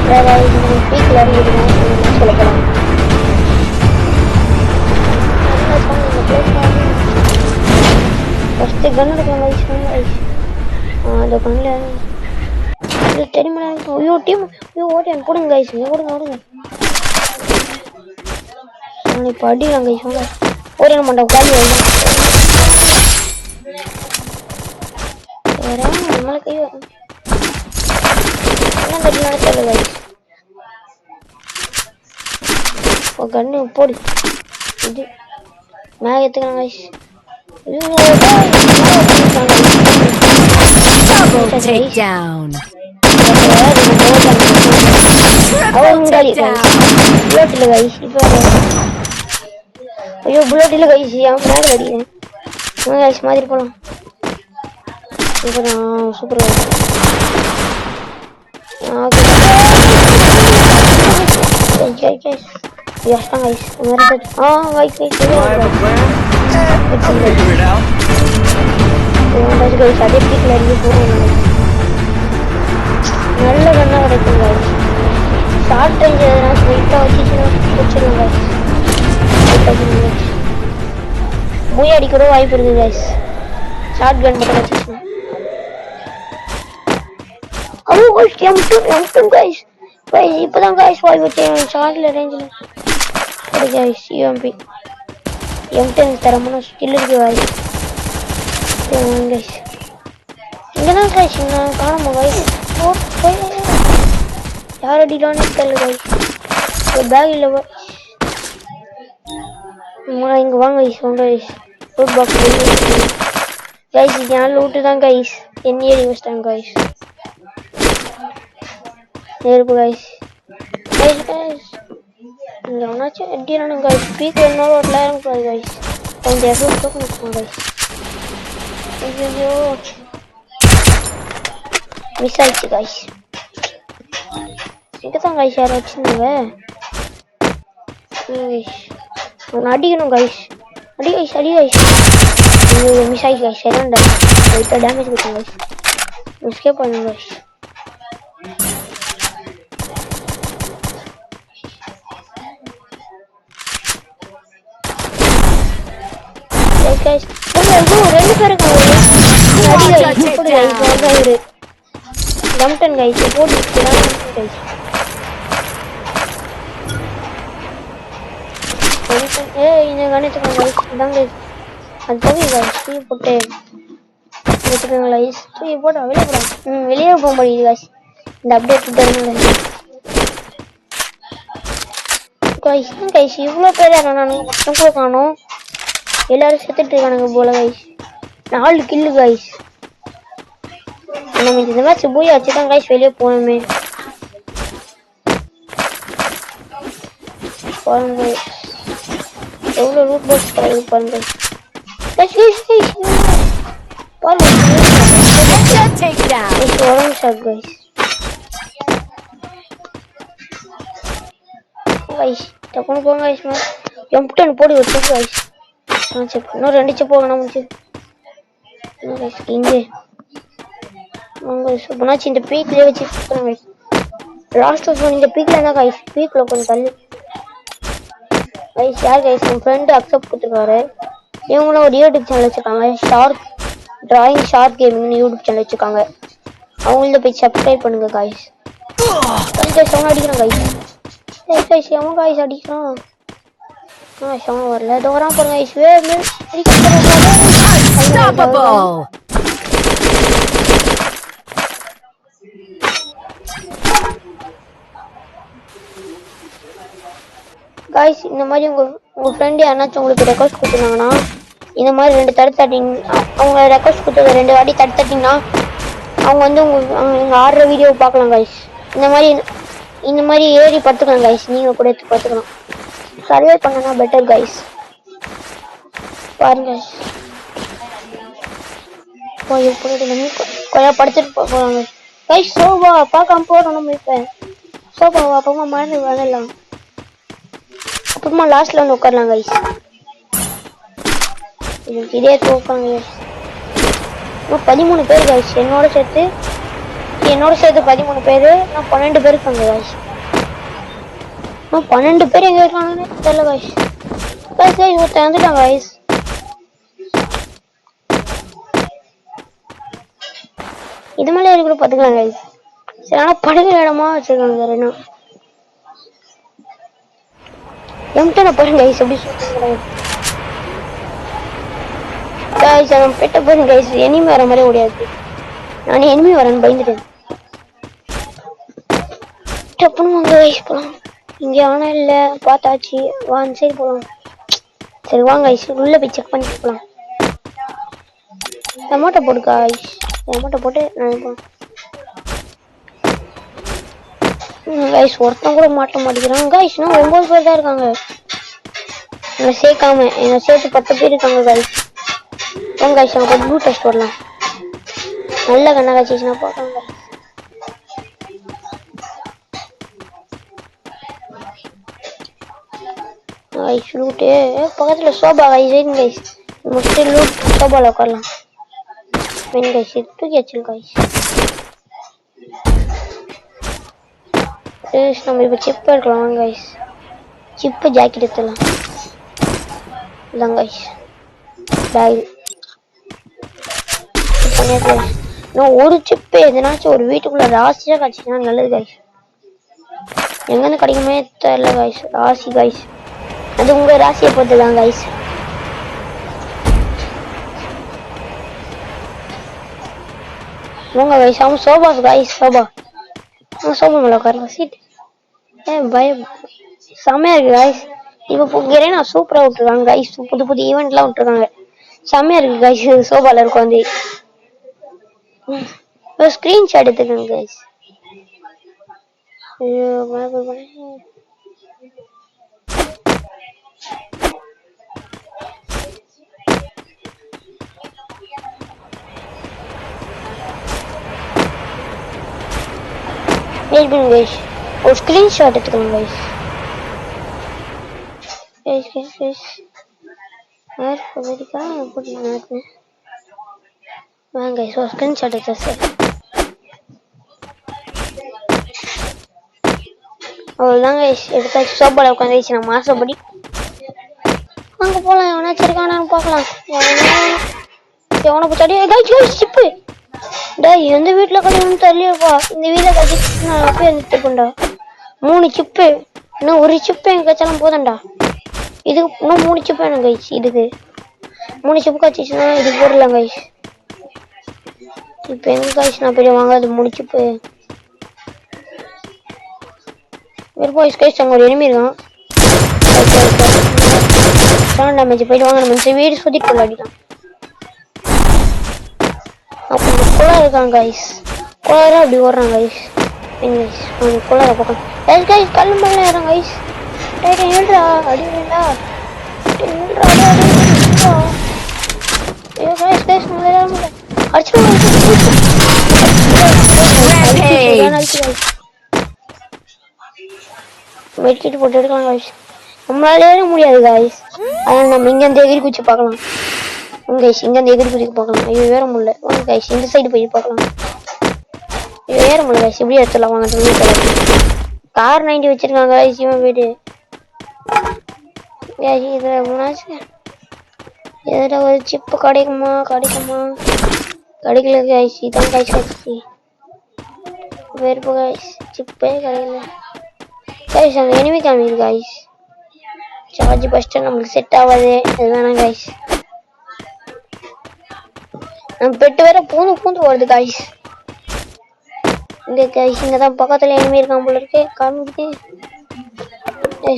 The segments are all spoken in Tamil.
வேற இது பீக்ல இறங்கிடுவோம் சொல்லலாம். ஃபர்ஸ்ட் கன் எடுக்கலாம் கைஸ். அந்த கன்ல இது தெரியுமா? ஐயோ டீம் ஐயோ ஓடி போடுங்க கைஸ். ஓடுங்க நான் இப்ப அடிக்கலாம் கைஸ். ஓட மாட்டேன் காலி ஆயிடும். வேற நம்மள கை என்ன தெரியல தெரியல கைஸ். ஓ கன்னு போடு. இது மேல ஏத்துக்கலாம் guys. Double takedown. Bullet guys. ஐயோ புல்லட் இல்ல கைஸ். அவன் மேல அடிக்கிறேன் கைஸ். மாதிரி போலாம். Super guys. Yes, guys. Guys. அதே பீக்ல இருந்து போறோம். நல்ல கண்ணா கிடைக்கும் guys. ஷார்ட் ரேஞ்ச் எதனா ஸ்ட்ரைட்டா வச்சிச்சுனா வச்சிருங்க guys. மூய் அடிக்கற வாய்ப்பு இருக்கு guys. ஷார்ட் கன் மட்டும் வச்சிச்சுனா. அவ்வளோ guys M2 guys. இப்பதான் guys வாய் வச்சேன் ஷார்ட்ல ரேஞ்சில. ஓகே guys UMP M10 தரமான ஸ்கில் இருக்கு guys. guys இங்கதான் guys நான் காணோம் guys. யார் அடிடானே தெரியல guys. ஒரு பேக் இல்ல இங்க வாங்க guys. guys root box guys. இது நான் லூட் தான் guys. என்னையே ரிவஸ்டாங்க guys. நேர்ப்பு guys. இங்க ஒன்னாச்சு அடிறானு guys. பீக் என்னோட ஓடலாம் கூடாது guys. கொஞ்சம் எஃபோர்ட் போடுங்க guys. ஐயோ மிஸ் ஆயிடுச்சு guys. இங்கதான் guys யாரோ வச்சிருந்தாங்க. நான் அடிக்கணும் guys. அடி guys. ஐயோ மிஸ் ஆயிடுச்சு guys. செகண்ட் லைட்டா டேமேஜ் கொடுத்தேன் guys. எஸ்கேப் பண்ணுங்க guys. guys ரெண்டு பேர் இருக்காங்க. அடி போடு guys. ஒரு டம்டன் guys போடு guys. இந்த கணேத்துக்கு guys இதாங்க அது போய் guys டீ போட்டு எடுத்துக்கங்க guys. டீ போட்டு வெளியே போக முடியுது guys. இந்த அப்டேட் விட்டதுனால guys இவ்வளோ பேர் நான் கூட காணோம். எல்லாரும் செத்துட்டு இருக்கானுங்க போல guys. 4 கில்லு guys. நம்ம இந்த மேட்ச் போய் வச்சுதான் guys வெளியே போகணுமே. பாருங்க எவ்வளோ ரூட் பாக்ஸ் கிடைக்குது பாருங்க guys. பாருங்க உடம்பு ஷாட் guys. டக்குனு போங்க guys. M10 போடி வச்சு guys. இன்னும் 2 செப் போகணும் முடிச்சு இங்கே போனாச்சு. இந்த பீக்லேயே வச்சு guys. லாஸ்ட் ஒன் இந்த பீக்ல தான் guys. பீக்ல கொஞ்சம் தள்ளி guys. யார் guys என் ஃப்ரெண்டு அக்செப்ட் கொடுத்துருக்காரு. இவங்களும் ஒரு யூடியூப் சேனல் வச்சுருக்காங்க. ஷார்க் டிராயிங் ஷார்க் கேமிங்னு யூடியூப் சேனல் வச்சுருக்காங்க. அவங்கள்ட்ட போய் சப்ஸ்கிரைப் பண்ணுங்க guys. அவன் அடிக்கிறான் guys. அவன் guys அடிக்கிறான். சவுண்ட் வரல. தோறான் பாருங்க guys. guys இந்த மாதிரி உங்க ஃப்ரெண்ட் யாராச்சும் உங்களுக்கு ரெக்வெஸ்ட் கொடுத்துருந்தாங்கன்னா இந்த மாதிரி 2 தட்டு தட்டிங்க. அவங்க ரெக்வெஸ்ட் கொடுத்தது 2 வாட்டி தட்டு தட்டிங்கன்னா அவங்க வந்து உங்க ஆடுற வீடியோ பார்க்கலாம் guys. இந்த மாதிரி ஏறி பார்த்துக்கலாம் guys. நீங்க கூட எடுத்து பார்த்துக்கலாம். சர்வே பண்ணனா பெட்டர் guys. பாருங்க போய் போடுறது கொஞ்ச படிச்சிட்டு போறாங்க guys. சோபா பார்க்காம போறோம் நம்ம. இப்ப சோபா அப்புறமா மாறி வரலாம். அப்புறமா லாஸ்ட்ல வந்து உட்காரலாம் guys. இதே தோப்பாங்க. 13 பேர் guys என்னோட சேர்த்து என்னோட சேர்த்து 13 பேரு. நான் 12 பேர் இருக்காங்க guys. நான் 12 பேர் எங்க இருக்காங்கன்னு தெரியல guys. guys ஒருத்தன் வந்துட்டான் guys. இது மேலே இருக்கிற பாத்துக்கலாம் guys. சரி ஆனா படுகிற இடமா வச்சிருக்காங்க ரெண்டு. எம்டன பாருங்க guys எப்படி சொல்றாங்க. guys நான் பெட்ட பாருங்க guys எனிமி வர மாதிரி ஓடியாச்சு. நான் எனிமி வரேன்னு பயந்துட்டேன். டப்புன்னு வாங்க guys போலாம். இங்க ஆனா இல்ல பார்த்தாச்சு. வா அந்த சைடு போலாம். சரி வாங்க guys உள்ள போய் செக் பண்ணி போலாம். டொமேட்டோ போடு guys. டொமேட்டோ போட்டு நான் போறேன். guys ஒருத்தன் கூட மாட்ட மாட்டேங்கிறான் guys. நான் 9 பேர் தான் இருக்காங்க. என்ன சேர்க்காம என்ன சேர்த்து 10 பேர் இருக்காங்க guys. வாங்க guys நம்ம ப்ளூ டெஸ்ட் வரலாம். நல்ல கண்ணா காய்ச்சிச்சுன்னா போட்டாங்க. guys லூட் பக்கத்துல சோபா guys ஏன் guys முஸ்டி லூட் சோபால உட்காரலாம். வென் guys தூக்கி வச்சிரு guys. நம்ம இப்போ சிப் எடுக்கலாம் guys. Chip jacket எடுத்துலாம். இதான் guys பேக் பண்ணியாச்சு. நான் ஒரு சிப் எதனாச்சும் ஒரு வீட்டுக்குள்ள ராசியா காய்ச்சினா நல்லது guys. எங்கன்னு கிடைக்குமே தெரியல guys. ராசி guys அது உங்க ராசியை பொறுத்து தான் guys. வாங்க guys அவன் சோபா guys சோபா சோபா மேல உட்காரலாம் சீட். பயம் செம்மையா இருக்கு guys. இப்போ கிரேனா சூப்பரா விட்டுருக்காங்க guys. புது புது ஈவெண்ட்லாம் விட்டுருக்காங்க. செம்மையா இருக்கு guys. சோபால இருக்கும் வந்து ஸ்கிரீன்ஷாட் எடுத்துக்கோங்க guys. வெயிட் பண்ணுங்க guys. ஒரு ஸ்கிரீன்ஷாட் எடுத்துக்கோங்க guys. guys யார் போடிக்கா போடி நான் வாங்க guys ஒரு ஸ்கிரீன்ஷாட் எடுத்து அவ்வளோதான் guys எடுத்தாச்சு. சோபால உட்காந்து நான் மாசப்படி அங்க போலாம். எவனாச்சும் இருக்கானான்னு பார்க்கலாம். எவனை போச்சாடி guys சிப்பு டேய் எந்த வீட்டுல கழிவுன்னு தெரியலப்பா. இந்த வீட்டுல கழிச்சு நான் அப்பயே எடுத்துக்கொண்டா 3 சிப்பு. இன்னும் ஒரு சிப்பு எங்க கச்சாலும் போதண்டா. இதுக்கு இன்னும் 3 சிப்பு வேணும் guys. இதுக்கு 3 சிப்பு கச்சிச்சுன்னா இது போடலாம் guys. இப்போ எங்க guys நான் போய் வாங்காது 3 சிப்பு. வேறு போய் guys அங்க ஒரு எனிமி இருக்கான். டேமேஜ் போயிட்டு வாங்க நம்ம வீடு சுத்திட்டு விளையாடிக்கலாம். அப்போ குளம் இருக்கான் guys. குளம் அப்படி ஓடுறான் guys. குளம் பக்கம் guys கல்லு மேல ஏறான் guys. ஏழ்றா அடி வேண்டா guys அடிச்சு மெடிக்கெட் போட்டு எடுக்கலாம் guys. நம்மளால ஏற முடியாது guys. அதனால நம்ம இங்க இருந்து எகிரி குச்சி பார்க்கலாம் guys. இங்க இருந்து எகிரி குச்சி பார்க்கலாம். ஐயோ ஏற முடியல. வாங்க guys இந்த சைடு போய் பார்க்கலாம். ஐயோ ஏற முடியல guys. இப்படி எடுத்துடலாம் வாங்க. கார் 90 வச்சிருக்காங்க guys இவன் வீடு. இதுல முன்னாச்சு எதுல ஒரு சிப்பு கிடைக்குமா கிடைக்கல guys. இதான் guys வச்சு வேறு guys சிப்பே கிடைக்கல guys. அங்க எனிமி காமிக்குது guys. சார்ஜ் ஃபர்ஸ்ட் நமக்கு செட் ஆகாது. அதுதானே guys. நம்ம பெட்டு வேற பூந்து வருது guys. இங்க guys இங்க தான் பக்கத்துல எனிமி இருக்கான் போல இருக்கு காமிக்குது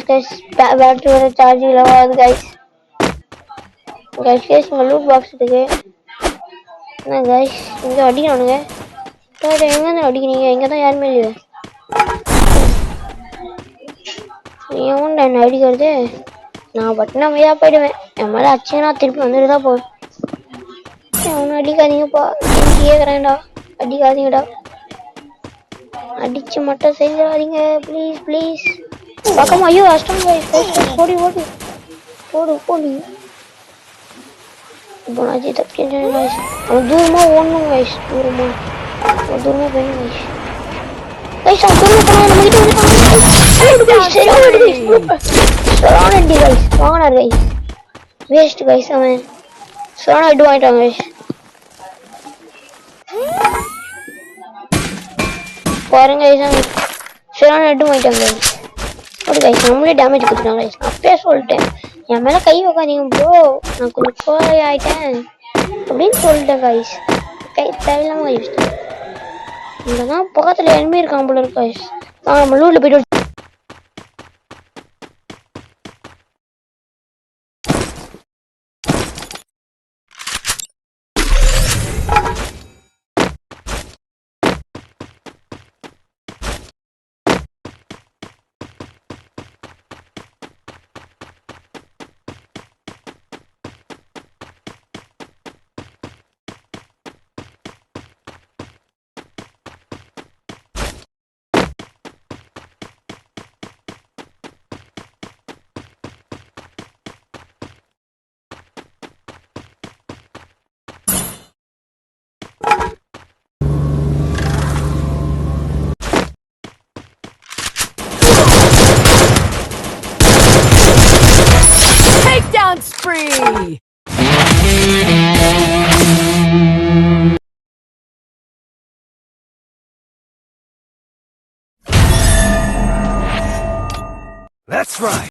guys. பேட்டரி வேற சார்ஜ் இல்ல ஆகுது guys. guys இங்க லூட் பாக்ஸ் இருக்கு. என்ன guys இங்க அடிக்கறானுங்க. எங்க இருந்து அடிக்கிறீங்க? இங்க தான் யாருமே இல்லையே. ஏன் என்ன அடிக்கிறது? நான் பட்டினா மையா போயிடுவேன். என் மேலே அடிச்சுன்னா திருப்பி வந்துட்டு தான் போவேன். ஒன்றும் அடிக்காதீங்கப்பா கேட்குறேன்டா. அடிக்காதீங்கடா. அடிச்சு மட்டும் செய்யாதீங்க ப்ளீஸ் ப்ளீஸ். பக்கமா ஐயோ அஷ்டம் ஓடி ஓடி போடு இப்போ நான் தப்பிச்சேன். அவன் தூரமாக ஓடணும் guys. தூரமாக தூரமா போயிடும் கைஸ். கைஸ் அவன் தூரமா போனா நம்ம கிட்ட வந்து சரியான கைஸ். சரியான அடி கைஸ். வாங்கினார் கைஸ். வேஸ்ட் கைஸ் அவன். சரியான அடி வாங்கிட்டான் கைஸ். பாருங்க கைஸ் அவன் சரியான அடி வாங்கிட்டான் கைஸ். ஒரு கைஸ் நம்மளே டேமேஜ் கொடுத்துட்டாங்க கைஸ். அப்பயே சொல்லிட்டேன் என் மேல கை வைக்காதீங்க ப்ரோ, நான் கொஞ்சம் கோழை ஆயிட்டேன் அப்படின்னு சொல்லிட்டேன் கைஸ். கை தேவையில்லாம கைஸ். இங்கதான் பக்கத்துல எனிமே இருக்காங்க போல இருக்கு கைஸ். நம்ம லூட்ல போயிட்டு Takedown spree! That's right.